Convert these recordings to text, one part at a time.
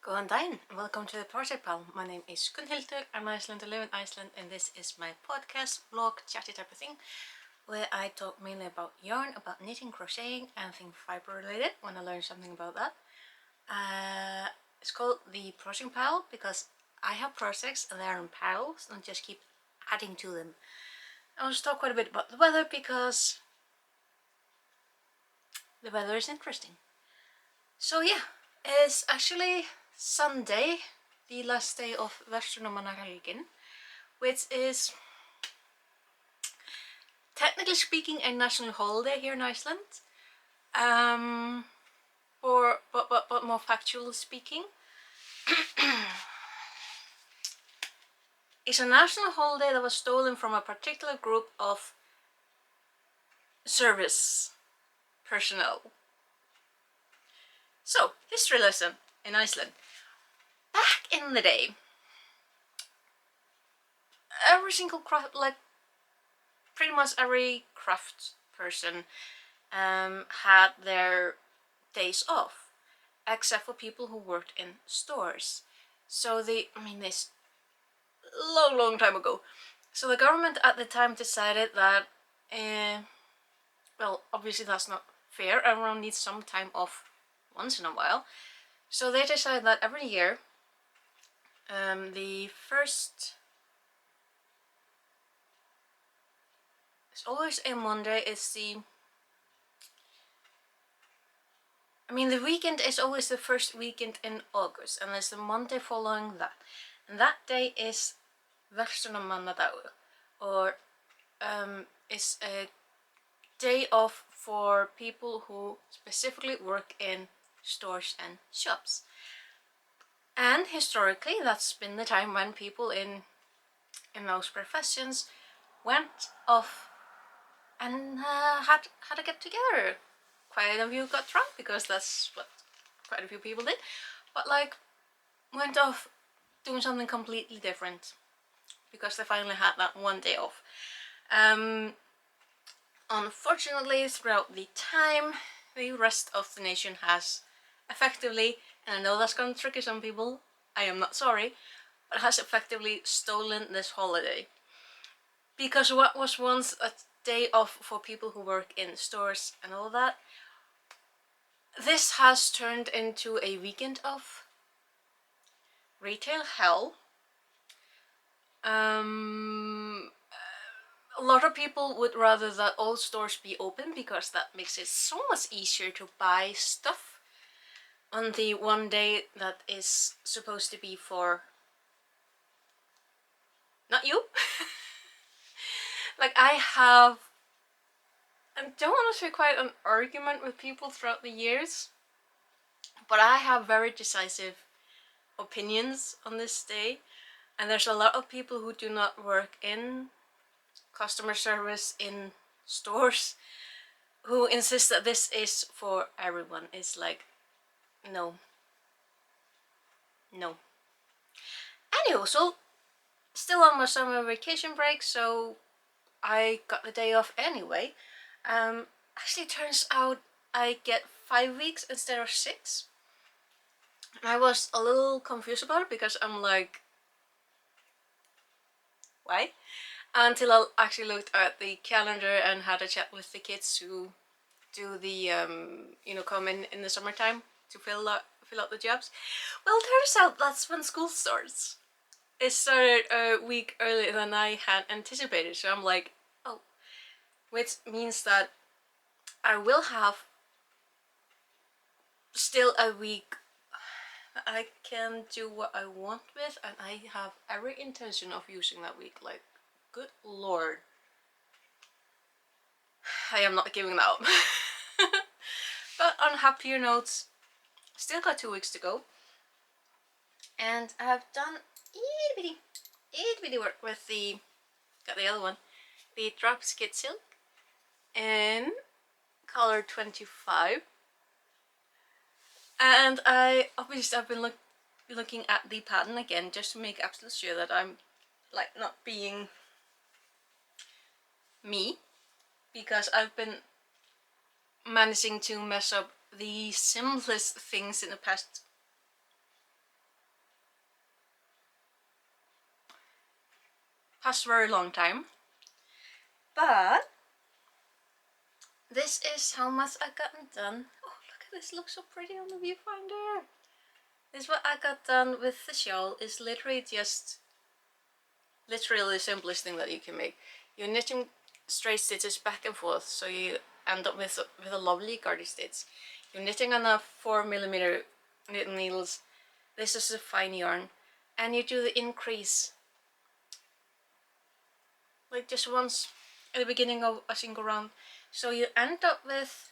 Góðan daginn and welcome to the Project Pal. My name is Gunnhildur, I'm Iceland, I live in Iceland, and this is my podcast, vlog, chatty type of thing, where I talk mainly about yarn, about knitting, crocheting, anything fiber related when I learn something about that. It's called the Project Pal because I have projects and they're in piles and just keep adding to them. I want to talk quite a bit about the weather because the weather is interesting. So yeah, it's actually Sunday, the last day of Verslunarmannahelgin, which is technically speaking a national holiday here in Iceland. But more factually speaking, it's a national holiday that was stolen from a particular group of service personnel. So, history lesson in Iceland. Back in the day, every single craft, like pretty much every craft person had their days off, except for people who worked in stores. So this long time ago. So the government at the time decided that, well, obviously that's not fair. Everyone needs some time off once in a while. So they decided that every year, the first, it's always a Monday, the weekend is always the first weekend in August, and it's the Monday following that. And that day is Verslunarmannadagur, or it's a day off for people who specifically work in stores and shops. And historically, that's been the time when people in those professions went off and had to get together. Quite a few got drunk because that's what quite a few people did, but like went off doing something completely different because they finally had that one day off. Unfortunately, throughout the time, the rest of the nation has effectively, and I know that's going to trigger some people, I am not sorry, but has effectively stolen this holiday. Because what was once a day off for people who work in stores and all that, this has turned into a weekend of retail hell. A lot of people would rather that all stores be open because that makes it so much easier to buy stuff on the one day that is supposed to be for not you. Like I don't want to say quite an argument with people throughout the years, but I have very decisive opinions on this day, and there's a lot of people who do not work in customer service in stores who insist that this is for everyone. It's like, no. Anywho, so still on my summer vacation break, so I got the day off anyway. Actually turns out I get 5 weeks instead of 6. I was a little confused about it because I'm like, why? Until I actually looked at the calendar and had a chat with the kids who do the, come in the summertime to fill out the jobs. Well, turns out that's when school starts. It started a week earlier than I had anticipated, so I'm like, oh. Which means that I will have still a week that I can do what I want with, and I have every intention of using that week. Like, good lord. I am not giving that up. But on happier notes, still got 2 weeks to go. And I have done itty bitty work with got the other one, the Drop Skid Silk in color 25. And I've been looking at the pattern again just to make absolutely sure that I'm like not being me, because I've been managing to mess up the simplest things in the past past very long time. But this is how much I gotten done. Oh, look at this, looks so pretty on the viewfinder. This is what I got done with the shawl. Is literally just literally the simplest thing that you can make. You're knitting straight stitches back and forth, so you end up with a lovely garter stitch. You're knitting on a 4mm knitting needles. This is a fine yarn, and you do the increase like just once at the beginning of a single round. So you end up with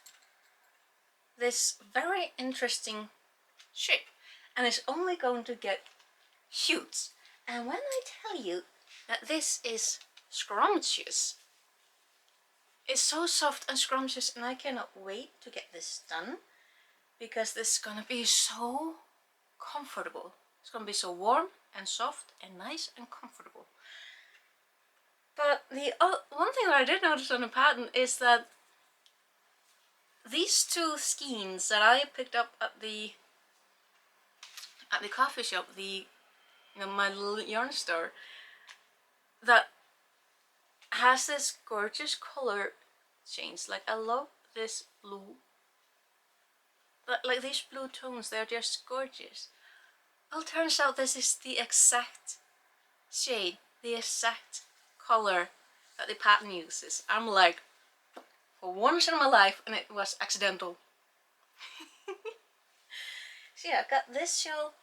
this very interesting shape, and it's only going to get huge. And when I tell you that this is scrumptious, it's so soft and scrumptious, and I cannot wait to get this done because this is gonna be so comfortable. It's gonna be so warm and soft and nice and comfortable. But the one thing that I did notice on the pattern is that these two skeins that I picked up at the coffee shop, my little yarn store, that has this gorgeous color change. Like, I love this blue. Like these blue tones, they're just gorgeous. Well, it turns out this is the exact shade, the exact color that the pattern uses. I'm like, for once in my life, and it was accidental. So yeah, I got this shawl.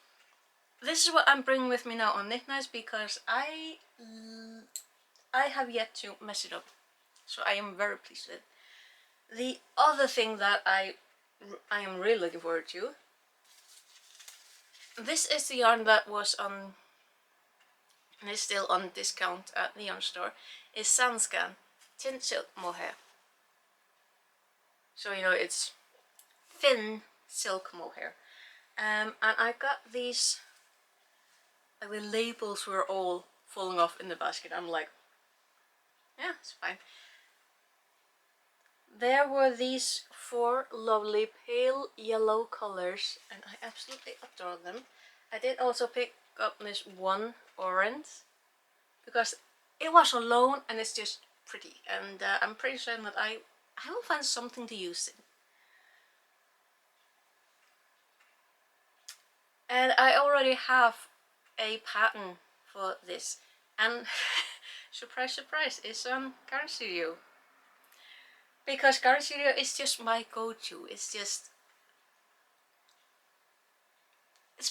This is what I'm bringing with me now on Knit Nights because I have yet to mess it up. So I am very pleased with it. The other thing that I am really looking forward to, this is the yarn that was on, and is still on discount at the yarn store, is Sandscan Thin Silk Mohair. So you know, it's thin silk mohair. And I got these, like the labels were all falling off in the basket. I'm like, yeah, it's fine. There were these 4 lovely pale yellow colors, and I absolutely adore them. I did also pick up this one orange because it was alone and it's just pretty, and I'm pretty certain that I will find something to use it. And I already have a pattern for this, and surprise surprise, it's on Garden Studio. Because Garden Studio is just my go-to. It's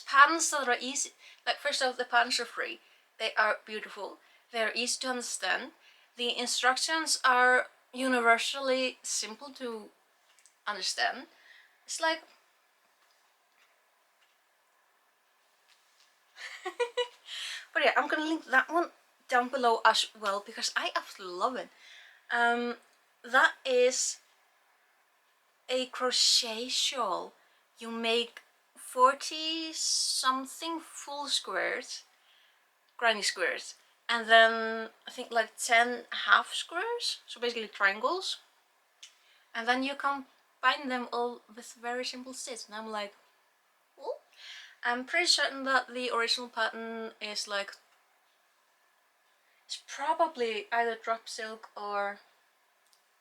patterns that are easy. Like, first off, the patterns are free. They are beautiful. They are easy to understand. The instructions are universally simple to understand. It's like but yeah, I'm gonna link that one down below as well because I absolutely love it. That is a crochet shawl. You make 40 something full squares, granny squares, and then I think like 10 half squares, so basically triangles, and then you combine them all with very simple stitch. And I'm like, oh. I'm pretty certain that the original pattern is like, it's probably either drop silk or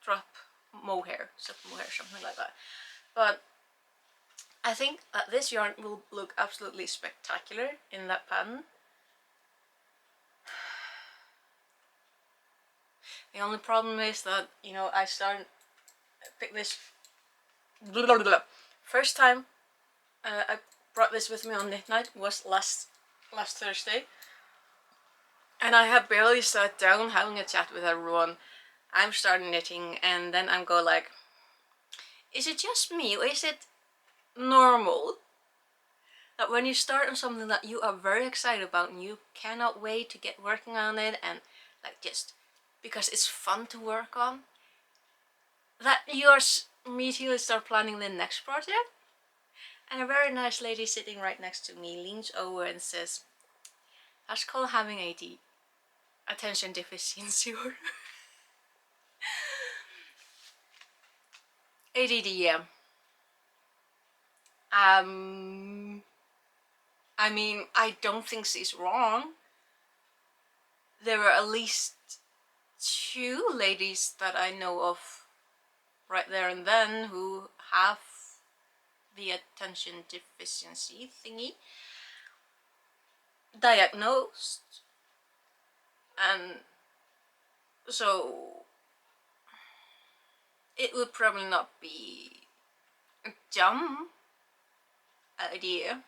drop mohair, silk mohair, something like that. But I think that this yarn will look absolutely spectacular in that pattern. The only problem is that, you know, I pick this first time I brought this with me on Knit Night was last Thursday, and I had barely sat down having a chat with everyone. I'm starting knitting, and then I'm go like, is it just me, or is it normal that when you start on something that you are very excited about and you cannot wait to get working on it, and like just because it's fun to work on, that you immediately start planning the next project? And a very nice lady sitting right next to me leans over and says, that's called having attention deficiency or ADD, yeah. I mean, I don't think she's wrong. there were at least 2 ladies that I know of right there and then who have the attention deficiency thingy diagnosed, and so it would probably not be a dumb idea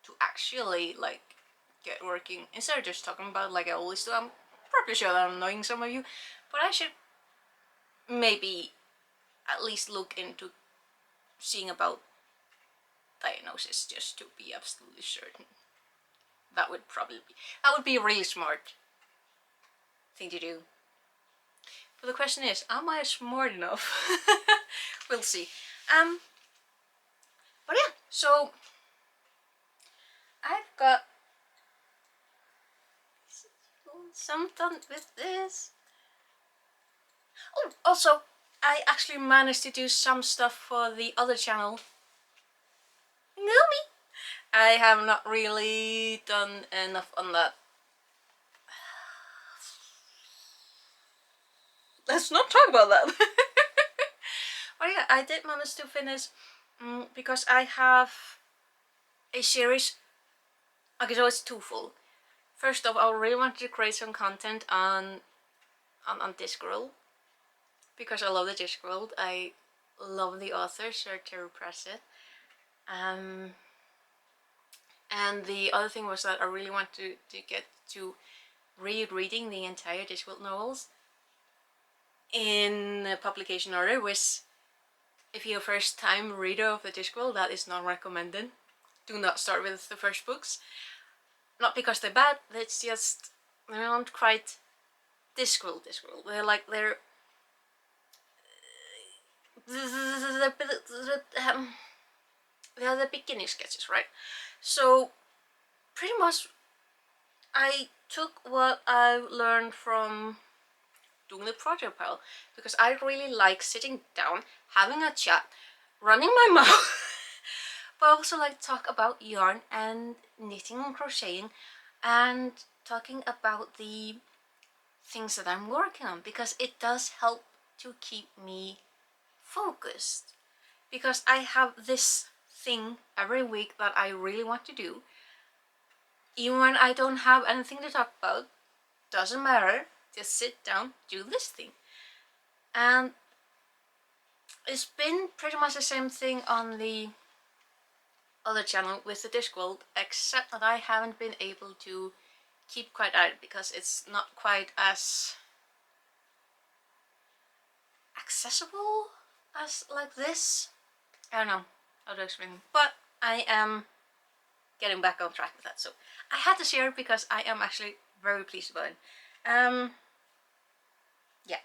to actually like get working instead of just talking about like I always do. I'm probably sure that I'm annoying some of you, but I should maybe at least look into seeing about diagnosis just to be absolutely certain. That would be a really smart thing to do. But the question is, am I smart enough? We'll see. But yeah, so I've got some done with this. Oh, also, I actually managed to do some stuff for the other channel. Know me? I have not really done enough on that. Let's not talk about that. But yeah, I did manage to finish because I have a series. Okay, so it's twofold. First off, I really wanted to create some content on Discworld because I love the Discworld. I love the author, Sir Terry Pratchett. And the other thing was that I really want to get to reading the entire Discworld novels in publication order, which if you're a first time reader of the Discworld, that is not recommended. Do not start with the first books. Not because they're bad, it's just they're not quite Discworld. They're the beginning sketches, right? So pretty much I took what I learned from doing the project pile because I really like sitting down, having a chat, running my mouth, but I also like to talk about yarn and knitting and crocheting and talking about the things that I'm working on because it does help to keep me focused, because I have this thing every week that I really want to do even when I don't have anything to talk about. Doesn't matter, just sit down, do this thing. And it's been pretty much the same thing on the other channel with the Discworld, except that I haven't been able to keep quite at it because it's not quite as accessible as like this. I don't know how to explain, but I am getting back on track with that, so I had to share it because I am actually very pleased about it. Yeah.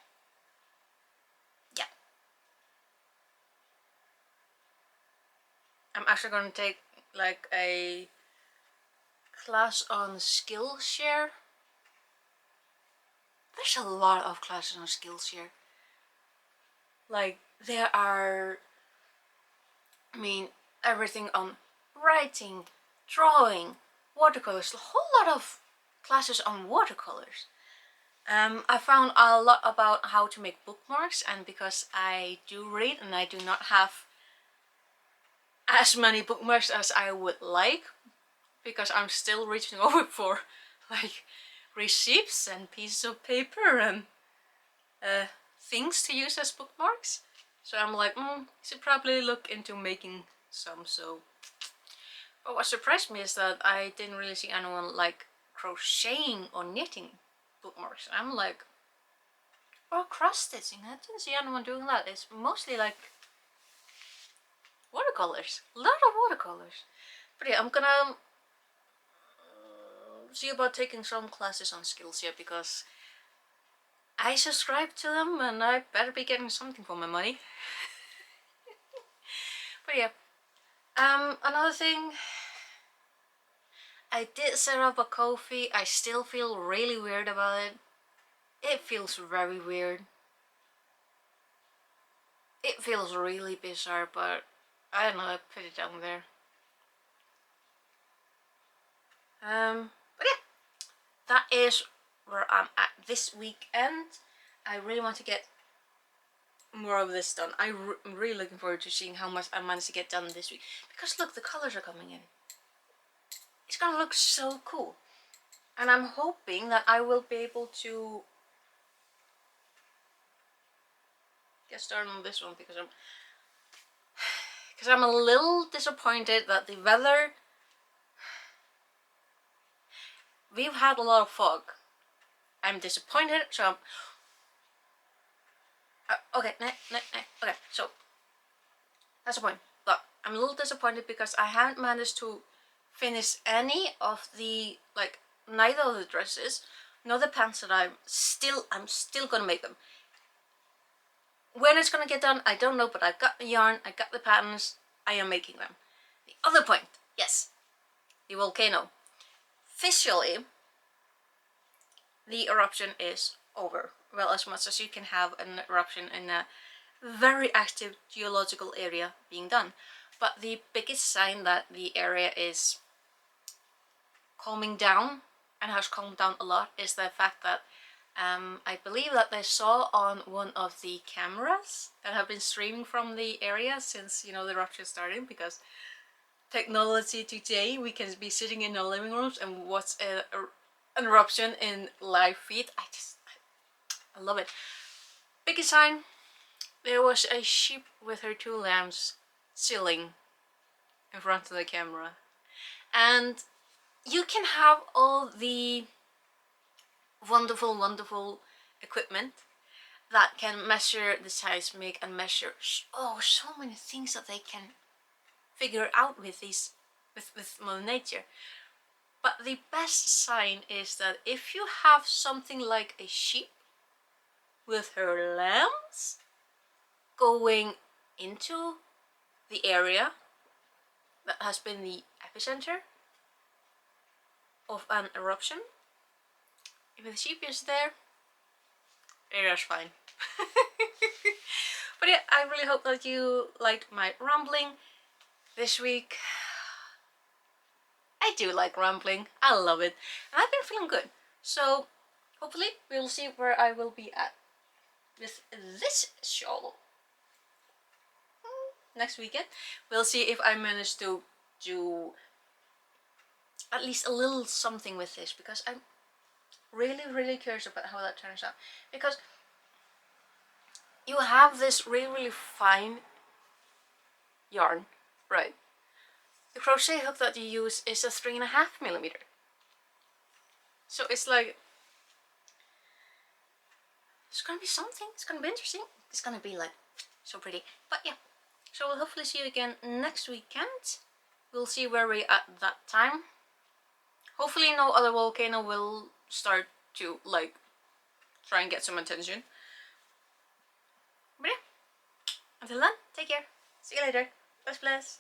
I'm actually going to take like a class on Skillshare. There's a lot of classes on Skillshare. Like there are, I mean, everything on writing, drawing, watercolors, a whole lot of classes on watercolors. I found a lot about how to make bookmarks, and because I do read and I do not have as many bookmarks as I would like, because I'm still reaching over for like receipts and pieces of paper and things to use as bookmarks. So I'm like, should probably look into making some. So, but what surprised me is that I didn't really see anyone like crocheting or knitting bookmarks. I'm like, or cross stitching. I didn't see anyone doing that. It's mostly like watercolors, a lot of watercolors. But yeah, I'm gonna see about taking some classes on Skillshare because I subscribe to them and I better be getting something for my money. But yeah, another thing, I did set up a Ko-fi. I still feel really weird about it. It feels very weird. It feels really bizarre, but I don't know, I put it down there. But yeah, that is where I'm at this weekend. I really want to get more of this done. I'm really looking forward to seeing how much I managed to get done this week. Because look, the colors are coming in. It's gonna look so cool. And I'm hoping that I will be able to get started on this one because I'm a little disappointed that the weather, we've had a lot of fog. I'm disappointed, so okay, okay, so that's the point. But I'm a little disappointed because I haven't managed to finish any of the, like, neither of the dresses nor the pants that I'm still gonna make them. When it's gonna get done, I don't know, but I've got the yarn, I got the patterns, I am making them. The other point, yes, the volcano. Officially, the eruption is over. Well, as much as you can have an eruption in a very active geological area being done. But the biggest sign that the area is calming down, and has calmed down a lot, is the fact that I believe that they saw on one of the cameras that have been streaming from the area since, you know, the eruption started, because technology today, we can be sitting in our living rooms and watch an eruption in live feed. I love it. Biggest sign, there was a sheep with her 2 lambs chilling in front of the camera. And you can have all the wonderful, wonderful equipment that can measure the seismic and measure so many things that they can figure out with these, with Mother Nature. But the best sign is that if you have something like a sheep with her lambs going into the area that has been the epicenter of an eruption, if the sheep is there, area's fine. But yeah, I really hope that you liked my rambling this week. I do like rambling, I love it, and I've been feeling good. So hopefully we'll see where I will be at with this shawl next weekend. We'll see if I manage to do at least a little something with this, because I'm really curious about how that turns out. Because you have this really fine yarn, right? The crochet hook that you use is a 3.5mm. So it's like, it's gonna be something, it's gonna be interesting, it's gonna be like so pretty. But yeah, so we'll hopefully see you again next weekend. We'll see where we're at that time. Hopefully no other volcano will start to, like, try and get some attention. But yeah, until then, take care. See you later. Bless.